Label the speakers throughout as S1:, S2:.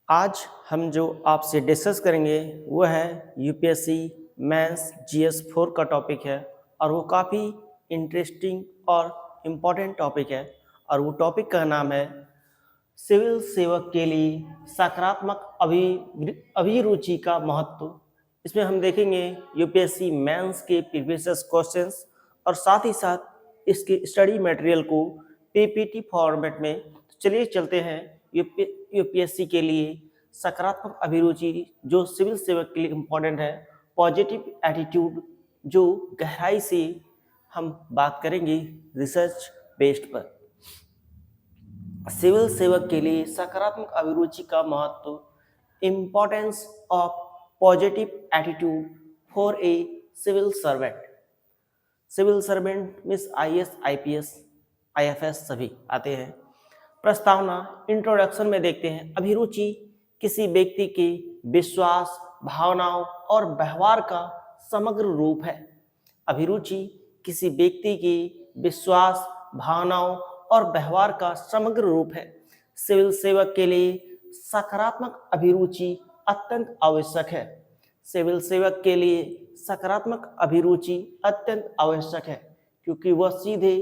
S1: आज हम जो आपसे डिस्कस करेंगे वो है यूपीएससी मेंस जीएस 4 का टॉपिक है और वो काफ़ी इंटरेस्टिंग और इम्पॉर्टेंट टॉपिक है और वो टॉपिक का नाम है सिविल सेवक के लिए सकारात्मक अभिरुचि का महत्व। इसमें हम देखेंगे यूपीएससी मेंस के प्रीवियस क्वेश्चंस और साथ ही साथ इसके स्टडी मटेरियल को पीपीटी फॉर्मेट में। तो चलिए चलते हैं यूपीएससी के लिए सकारात्मक अभिरुचि जो सिविल सेवक के लिए इम्पोर्टेंट है, पॉजिटिव एटीट्यूड जो गहराई से हम बात करेंगे रिसर्च बेस्ड पर। सिविल सेवक के लिए सकारात्मक अभिरुचि का महत्व, importance of positive attitude for a civil servant. Civil servant means IAS IPS IFS सभी आते हैं। प्रस्तावना इंट्रोडक्शन में देखते हैं, अभिरुचि किसी व्यक्ति के विश्वास, भावनाओं और व्यवहार का समग्र रूप है। अभिरुचि किसी व्यक्ति की विश्वास, भावनाओं और व्यवहार का समग्र रूप है। सिविल सेवक के लिए सकारात्मक अभिरुचि अत्यंत आवश्यक है। सिविल सेवक के लिए सकारात्मक अभिरुचि अत्यंत आवश्यक है क्योंकि वह सीधे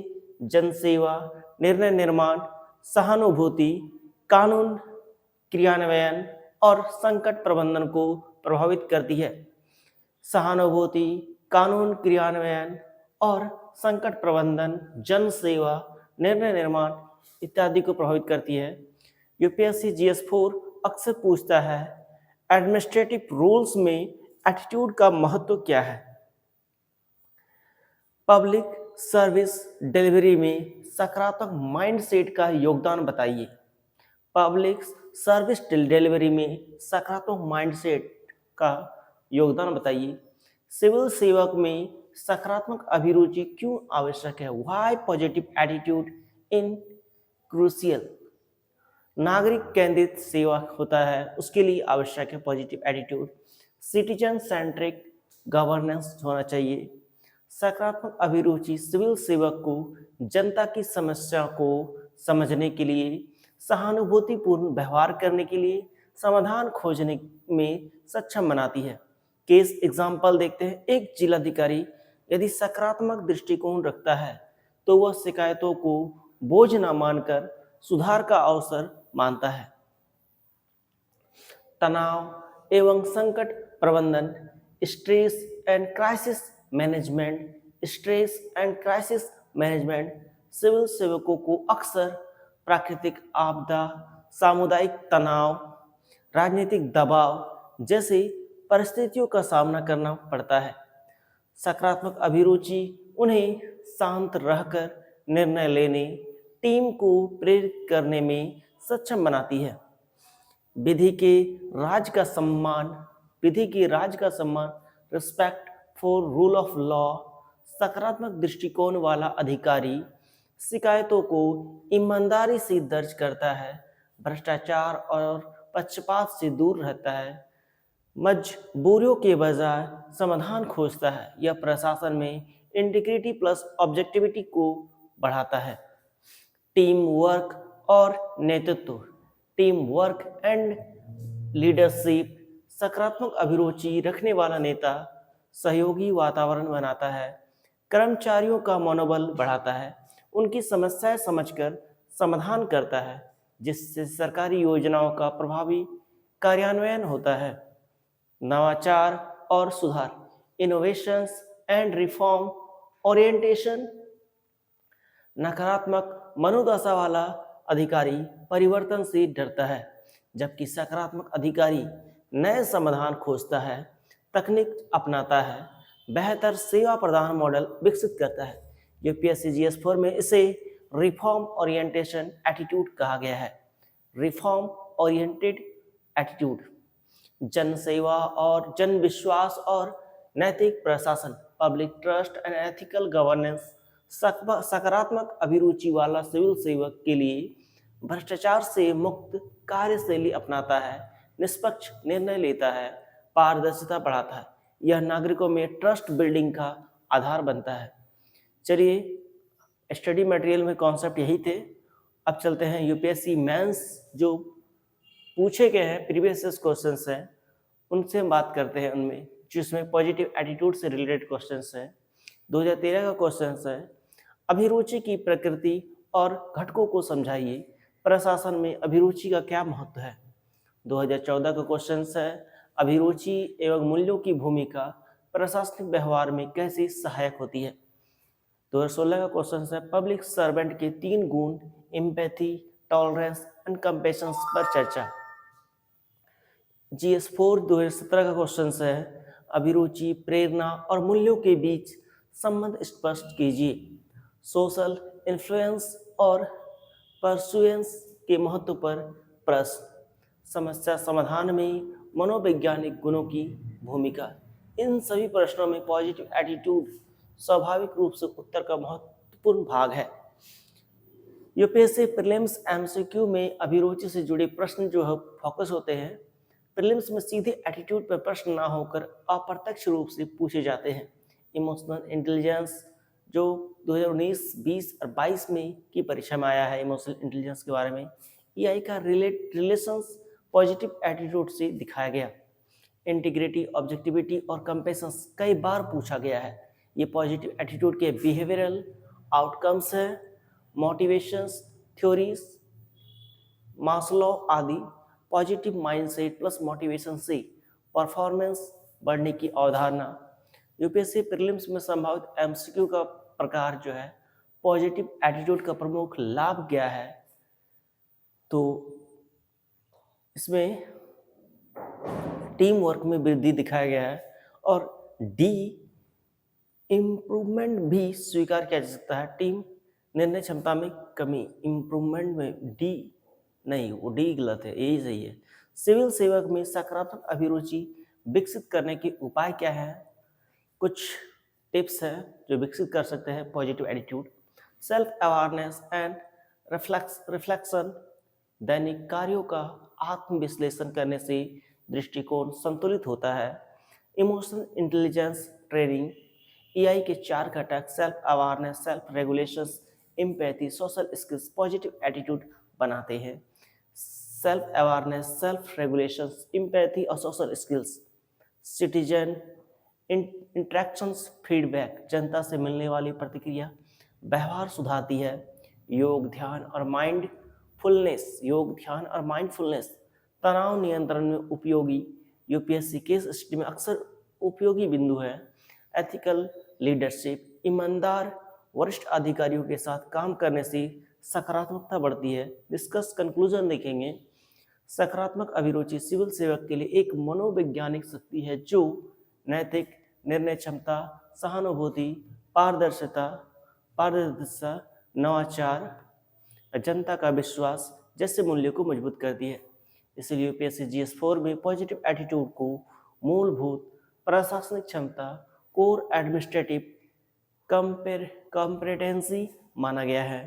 S1: जनसेवा, निर्णय निर्माण, सहानुभूति, कानून क्रियान्वयन और संकट प्रबंधन को प्रभावित करती है। सहानुभूति, कानून क्रियान्वयन और संकट प्रबंधन, जन सेवा, निर्णय निर्माण इत्यादि को प्रभावित करती है। यूपीएससी जीएस 4 अक्सर पूछता है, एडमिनिस्ट्रेटिव रूल्स में एटीट्यूड का महत्व क्या है। पब्लिक सर्विस डिलीवरी में सकारात्मक माइंडसेट का योगदान बताइए। पब्लिक सर्विस डिलीवरी में सकारात्मक माइंडसेट का योगदान बताइए। सिविल सेवक में सकारात्मक अभिरुचि क्यों आवश्यक है? Why positive attitude in crucial. नागरिक केंद्रित सेवा होता है, उसके लिए आवश्यक है positive attitude. Citizen centric governance होना चाहिए। सकारात्मक अभिरुचि सिविल सेवक को जनता की समस्या को समझने के लिए, सहानुभूतिपूर्ण व्यवहार करने के लिए, समाधान खोजने में सक्षम बनाती है। केस एग्जाम्पल देखते हैं। एक जिलाधिकारी यदि सकारात्मक दृष्टिकोण रखता है तो वह शिकायतों को बोझ न मानकर सुधार का अवसर मानता है। तनाव एवं संकट प्रबंधन, stress and crisis management. Stress and crisis management civil सेवकों को अक्सर प्राकृतिक आपदा, सामुदायिक तनाव, राजनीतिक दबाव जैसी परिस्थितियों का सामना करना पड़ता है। सकारात्मक अभिरुचि उन्हें शांत रहकर निर्णय लेने, टीम को प्रेरित करने में सक्षम बनाती है। विधि के राज का सम्मान, respect for rule of law. सकारात्मक दृष्टिकोण वाला अधिकारी शिकायतों को ईमानदारी से दर्ज करता है, भ्रष्टाचार और पक्षपात से दूर रहता है, मजबूरियों के बजाय समाधान खोजता है। यह प्रशासन में इंटीग्रिटी प्लस ऑब्जेक्टिविटी को बढ़ाता है। टीम वर्क और नेतृत्व, टीम वर्क एंड लीडरशिप। सकारात्मक अभिरुचि रखने वाला नेता सहयोगी वातावरण बनाता है, कर्मचारियों का मनोबल बढ़ाता है, उनकी समस्याएं समझकर समाधान करता है, जिससे सरकारी योजनाओं का प्रभावी कार्यान्वयन होता है। नवाचार और सुधार, इनोवेशंस एंड रिफॉर्म ओरिएंटेशन। नकारात्मक मनोदशा वाला अधिकारी परिवर्तन से डरता है, जबकि सकारात्मक अधिकारी नए समाधान खोजता है, तकनीक अपनाता है, बेहतर सेवा प्रदान मॉडल विकसित करता है। यूपीएससी जीएस 4 में इसे रिफॉर्म ओरिएंटेशन एटीट्यूड कहा गया है। रिफॉर्म ओरिएंटेड एटीट्यूड, जन सेवा और जन विश्वास और नैतिक प्रशासन, public trust and ethical governance. सकारात्मक अभिरुचि वाला सिविल सेवक के लिए भ्रष्टाचार से मुक्त कार्यशैली अपनाता है, निष्पक्ष निर्णय लेता है, पारदर्शिता बढ़ाता है। यह नागरिकों में ट्रस्ट बिल्डिंग का आधार बनता है। चलिए स्टडी मटेरियल में कॉन्सेप्ट यही थे। अब चलते हैं यूपीएससी मेंस जो पूछे गए हैं प्रीवियस क्वेश्चंस हैं, उनसे हम बात करते हैं उनमें, जिसमें पॉजिटिव एटीट्यूड से रिलेटेड क्वेश्चंस हैं। 2013 का क्वेश्चंस है, अभिरुचि की प्रकृति और घटकों को समझाइए, प्रशासन में अभिरुचि का क्या महत्व है। 2014 का क्वेश्चंस है, अभिरुचि एवं मूल्यों की भूमिका प्रशासनिक व्यवहार में कैसी सहायक होती है। 2016 का क्वेश्चन है, पब्लिक सर्वेंट के 3 गुण, एम्पैथी, टॉलरेंस एंड कंपैशन पर चर्चा। GS4 2017 का क्वेश्चन है, अभिरुचि, प्रेरणा और मूल्यों के बीच संबंध स्पष्ट कीजिए। सोशल इन्फ्लुएंस और परसुएंस के महत्व पर प्रश्न। समस्या समाधान में मनोवैज्ञानिक गुणों की भूमिका। इन सभी प्रश्नों में पॉजिटिव एटीट्यूड स्वाभाविक रूप से उत्तर का महत्वपूर्ण भाग है। यूपीएससी प्रीलिम्स एमसीक्यू में अभिरुचि से जुड़े प्रश्न जो है फोकस होते हैं। प्रीलिम्स में सीधे एटीट्यूड पर प्रश्न ना होकर अप्रत्यक्ष रूप से पूछे जाते हैं। इमोशनल इंटेलिजेंस जो 2019, 20 और 22 में की परीक्षा में आया है, इमोशनल इंटेलिजेंस के बारे में ईआई का रिलेशंस पॉजिटिव एटीट्यूड से दिखाया गया। इंटीग्रिटी, ऑब्जेक्टिविटी और कंपैशन कई बार पूछा गया है। ये पॉजिटिव एटीट्यूड के बिहेवियरल आउटकम्स हैं, मोटिवेशंस, थ्योरीज, मास्लो आदि। पॉजिटिव माइंडसेट प्लस मोटिवेशन से परफॉर्मेंस बढ़ने की अवधारणा। यूपीएससी प्रीलिम्स में संभावित एमसीक्यू का प्रकार जो है पॉजिटिव एटीट्यूड का प्रमुख लाभ क्या है, तो इसमें टीम वर्क में वृद्धि दिखाया गया है और डी इम्प्रूवमेंट भी स्वीकार किया जा सकता है। टीम निर्णय क्षमता में कमी, इम्प्रूवमेंट में डी नहीं, वो डी गलत है, यही सही है। सिविल सेवक में सकारात्मक अभिरुचि विकसित करने के उपाय क्या है? कुछ टिप्स हैं जो विकसित कर सकते हैं positive attitude. Self awareness and reflection, दैनिक कार्यों का आत्मविश्लेषण करने से दृष्टिकोण संतुलित होता है। इमोशनल इंटेलिजेंस ट्रेनिंग, ईआई के 4 घटक self awareness, self regulations, empathy, social skills positive attitude बनाते हैं। Self awareness, self regulations, empathy और social skills. Citizen interactions, feedback, जनता से मिलने वाली प्रतिक्रिया व्यवहार सुधारती है। योग, ध्यान और माइंडफुलनेस, योग, ध्यान और माइंडफुलनेस तनाव नियंत्रण में उपयोगी, यूपीएससी केस स्टडी में अक्सर उपयोगी बिंदु है। एथिकल लीडरशिप, ईमानदार वरिष्ठ अधिकारियों के साथ काम करने से सकारात्मकता बढ़ती है। डिस्कस कंक्लूजन देखेंगे। सकारात्मक अभिरुचि सिविल सेवक के लिए एक मनोवैज्ञानिक शक्ति है जो नैतिक, निर्णय क्षमता, सहानुभूति, पारदर्शिता, नवाचार, जनता का विश्वास जैसे मूल्यों को मजबूत करती है। इसलिए यूपीएससी GS4 में पॉजिटिव एटीट्यूड को मूलभूत प्रशासनिक क्षमता, कोर एडमिनिस्ट्रेटिव कॉम्पिटेंसी माना गया है।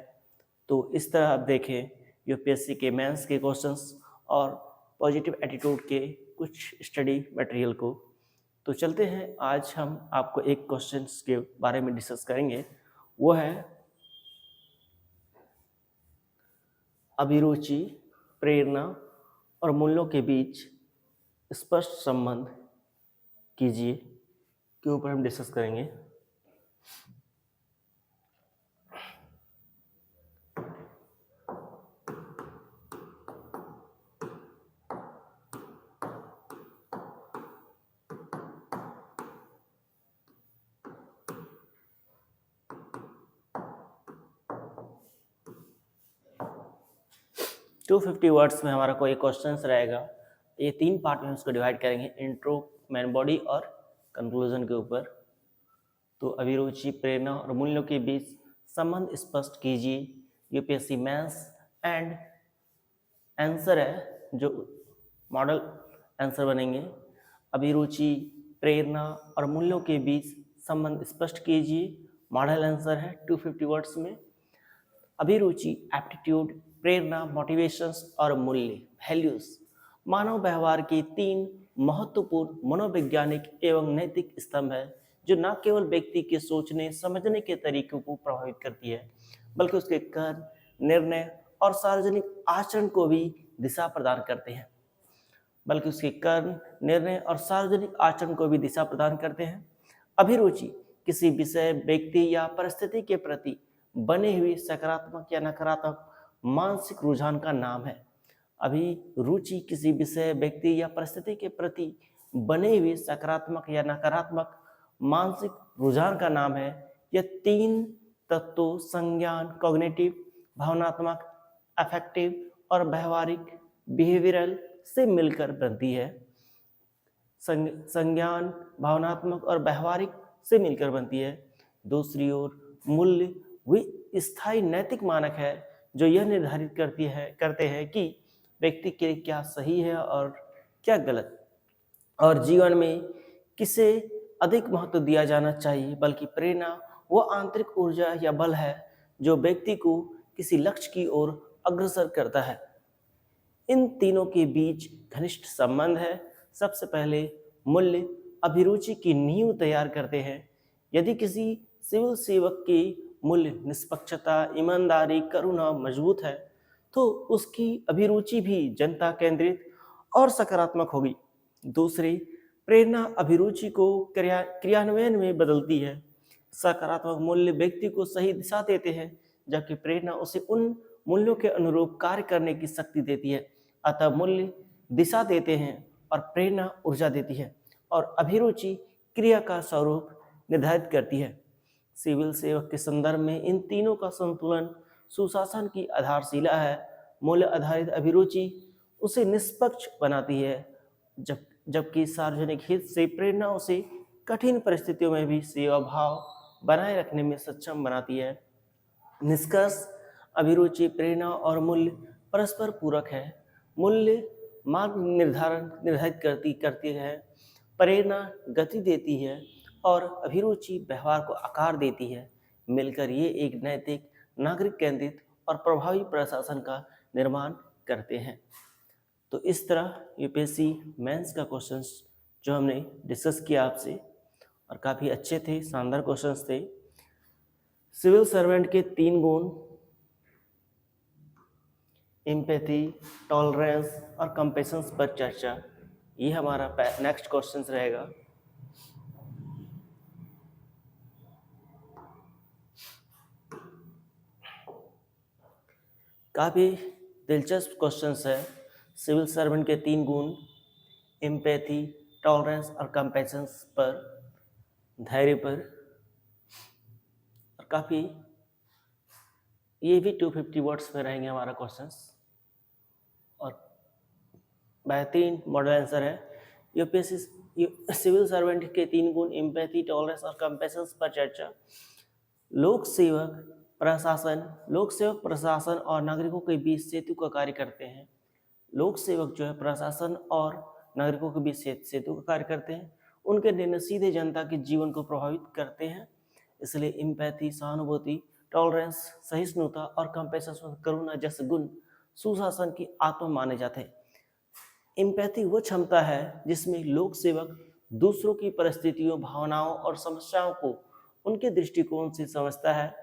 S1: तो इस तरह आप देखें यूपीएससी के मेंस के क्वेश्चंस और पॉजिटिव एटीट्यूड के कुछ स्टडी मटेरियल को। तो चलते हैं, आज हम आपको एक क्वेश्चंस के बारे में डिस्कस करेंगे, वो है अभिरुचि, प्रेरणा और मूल्यों के बीच स्पष्ट संबंध कीजिए के ऊपर हम डिस्कस करेंगे। टू 250 वर्ड्स में हमारा कोई क्वेश्चन रहेगा। ये 3 पार्ट में हम उसको डिवाइड करेंगे, इंट्रो, मेन बॉडी और कंक्लूजन के ऊपर। तो अभिरुचि, प्रेरणा और मूल्यों के बीच संबंध स्पष्ट कीजिए, यूपीएससी मेंस एंड आंसर है जो मॉडल आंसर बनेंगे। अभिरुचि, प्रेरणा और मूल्यों के बीच संबंध स्पष्ट कीजिए, मॉडल आंसर है 250 वर्ड्स में। अभिरुचि, एप्टीट्यूड, प्रेरणा, मोटिवेशंस और मूल्य, वैल्यूज मानव व्यवहार के 3 महत्वपूर्ण मनोवैज्ञानिक एवं नैतिक स्तंभ है जो न केवल व्यक्ति के सोचने समझने के तरीकों को प्रभावित करती है बल्कि उसके कर्म, निर्णय और सार्वजनिक आचरण को भी दिशा प्रदान करते हैं। बल्कि उसके कर्म, निर्णय और सार्वजनिक आचरण को भी दिशा प्रदान करते हैं। अभिरुचि किसी विषय, व्यक्ति या परिस्थिति के प्रति बने हुए सकारात्मक या नकारात्मक मानसिक रुझान का नाम है। अभिरुचि किसी विषय, व्यक्ति या परिस्थिति के प्रति बने हुए सकारात्मक या नकारात्मक मानसिक रुझान का नाम है। यह 3 तत्वों संज्ञान, कॉग्निटिव, भावनात्मक, अफेक्टिव और व्यवहारिक, बिहेवियरल से मिलकर बनती है। संज्ञान, भावनात्मक और व्यवहारिक से मिलकर बनती है। दूसरी ओर मूल्य वे स्थायी नैतिक मानक है जो यह निर्धारित करते हैं कि व्यक्ति के लिए क्या सही है और क्या गलत, और जीवन में किसे अधिक महत्व दिया जाना चाहिए। बल्कि प्रेरणा वो आंतरिक ऊर्जा या बल है जो व्यक्ति को किसी लक्ष्य की ओर अग्रसर करता है। इन तीनों के बीच घनिष्ठ संबंध है। सबसे पहले मूल्य अभिरुचि की नींव तैयार करते हैं। यदि किसी सिविल सेवक के मूल्य निष्पक्षता, ईमानदारी, करुणा मजबूत है तो उसकी अभिरुचि भी जनता केंद्रित और सकारात्मक होगी। दूसरी, प्रेरणा अभिरुचि को क्रियान्वयन में बदलती है। सकारात्मक मूल्य व्यक्ति को सही दिशा देते हैं, जबकि प्रेरणा उसे उन मूल्यों के अनुरूप कार्य करने की शक्ति देती है। अतः मूल्य दिशा देते हैं और प्रेरणा ऊर्जा देती है, और अभिरुचि क्रिया का स्वरूप निर्धारित करती है। सिविल सेवक के संदर्भ में इन तीनों का संतुलन सुशासन की आधारशिला है। मूल्य आधारित अभिरुचि उसे निष्पक्ष बनाती है, जबकि सार्वजनिक हित से प्रेरणा उसे कठिन परिस्थितियों में भी सेवा भाव बनाए रखने में सक्षम बनाती है। निष्कर्ष, अभिरुचि, प्रेरणा और मूल्य परस्पर पूरक है। मूल्य मार्ग निर्धारित करती है, प्रेरणा गति देती है और अभिरुचि व्यवहार को आकार देती है। मिलकर ये एक नैतिक, नागरिक केंद्रित और प्रभावी प्रशासन का निर्माण करते हैं। तो इस तरह यूपीएससी मेंस का क्वेश्चंस जो हमने डिस्कस किया आपसे, और काफ़ी अच्छे थे, शानदार क्वेश्चंस थे। सिविल सर्वेंट के 3 गुण, एम्पैथी, टॉलरेंस और कंपेशंस पर चर्चा, ये हमारा नेक्स्ट क्वेश्चंस रहेगा। काफ़ी दिलचस्प क्वेश्चंस है। सिविल सर्वेंट के 3 गुण, एम्पैथी, टॉलरेंस और कंपेशंस पर, धैर्य पर, और काफ़ी ये भी 250 वर्ड्स में रहेंगे हमारा क्वेश्चंस, और बेहतरीन मॉडल आंसर है। यूपीएससी सिविल सर्वेंट के 3 गुण, एम्पैथी, टॉलरेंस और कंपेशंस पर चर्चा। लोक सेवक प्रशासन और नागरिकों के बीच सेतु का कार्य करते हैं। लोक सेवक जो है प्रशासन और नागरिकों के बीच सेतु का कार्य करते हैं। उनके निर्णय सीधे जनता के जीवन को प्रभावित करते हैं। इसलिए एम्पैथी, सहानुभूति, टॉलरेंस, सहिष्णुता और कंपेशन, करुणा जैसे गुण सुशासन की आत्मा माने जाते हैं। एम्पैथी वह क्षमता है जिसमें लोक सेवक दूसरों की परिस्थितियों, भावनाओं और समस्याओं को उनके दृष्टिकोण से समझता है।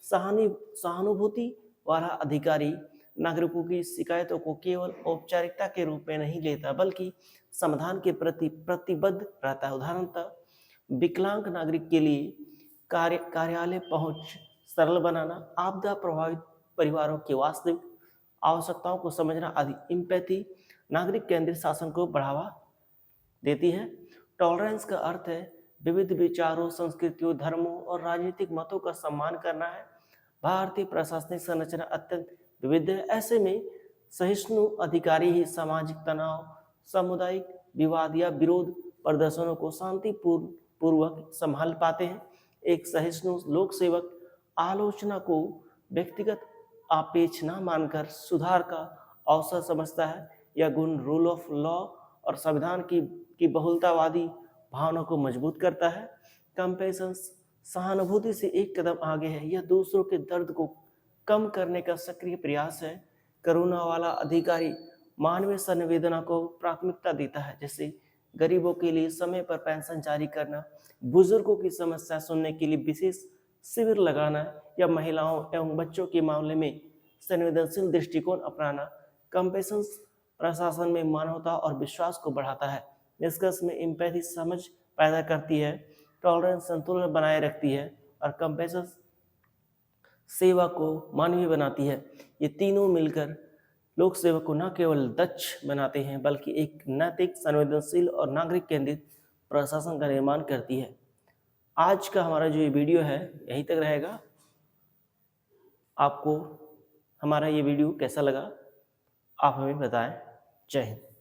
S1: सहानुभूति वाला अधिकारी नागरिकों की शिकायतों को केवल औपचारिकता के रूप में नहीं लेता, बल्कि समाधान के प्रति प्रतिबद्ध रहता है। उदाहरणतः विकलांग नागरिक के लिए कार्यालय पहुंच सरल बनाना, आपदा प्रभावित परिवारों की वास्तविक आवश्यकताओं को समझना आदि। एम्पैथी नागरिक केंद्रित शासन को बढ़ावा देती है। टॉलरेंस का अर्थ है विविध विचारों, संस्कृतियों, धर्मों और राजनीतिक मतों का सम्मान करना है। भारतीय प्रशासनिक संरचना अत्यंत विविध है। ऐसे में सहिष्णु अधिकारी ही सामाजिक तनाव, सामुदायिक विवाद या विरोध प्रदर्शनों को शांतिपूर्वक संभाल पाते हैं। एक सहिष्णु लोक सेवक आलोचना को व्यक्तिगत आपेक्ष न मानकर सुधार का अवसर समझता है। यह गुण रूल ऑफ लॉ और संविधान की बहुलतावादी भावना को मजबूत करता है। कंपेशंस सहानुभूति से एक कदम आगे है। यह दूसरों के दर्द को कम करने का सक्रिय प्रयास है। करुणा वाला अधिकारी मानवीय संवेदना को प्राथमिकता देता है, जैसे गरीबों के लिए समय पर पेंशन जारी करना, बुजुर्गों की समस्या सुनने के लिए विशेष शिविर लगाना, या महिलाओं एवं बच्चों के मामले में संवेदनशील दृष्टिकोण अपनाना। कंपेशंस प्रशासन में मानवता और विश्वास को बढ़ाता है। निष्कर्ष में एम्पैथी समझ पैदा करती है, टॉलरेंस संतुलन बनाए रखती है और कंपैशन सेवा को मानवीय बनाती है। ये तीनों मिलकर लोक सेवा को न केवल दक्ष बनाते हैं बल्कि एक नैतिक, संवेदनशील और नागरिक केंद्रित प्रशासन का निर्माण करती है। आज का हमारा जो ये वीडियो है यहीं तक रहेगा। आपको हमारा ये वीडियो कैसा लगा आप हमें बताएं। जय हिंद।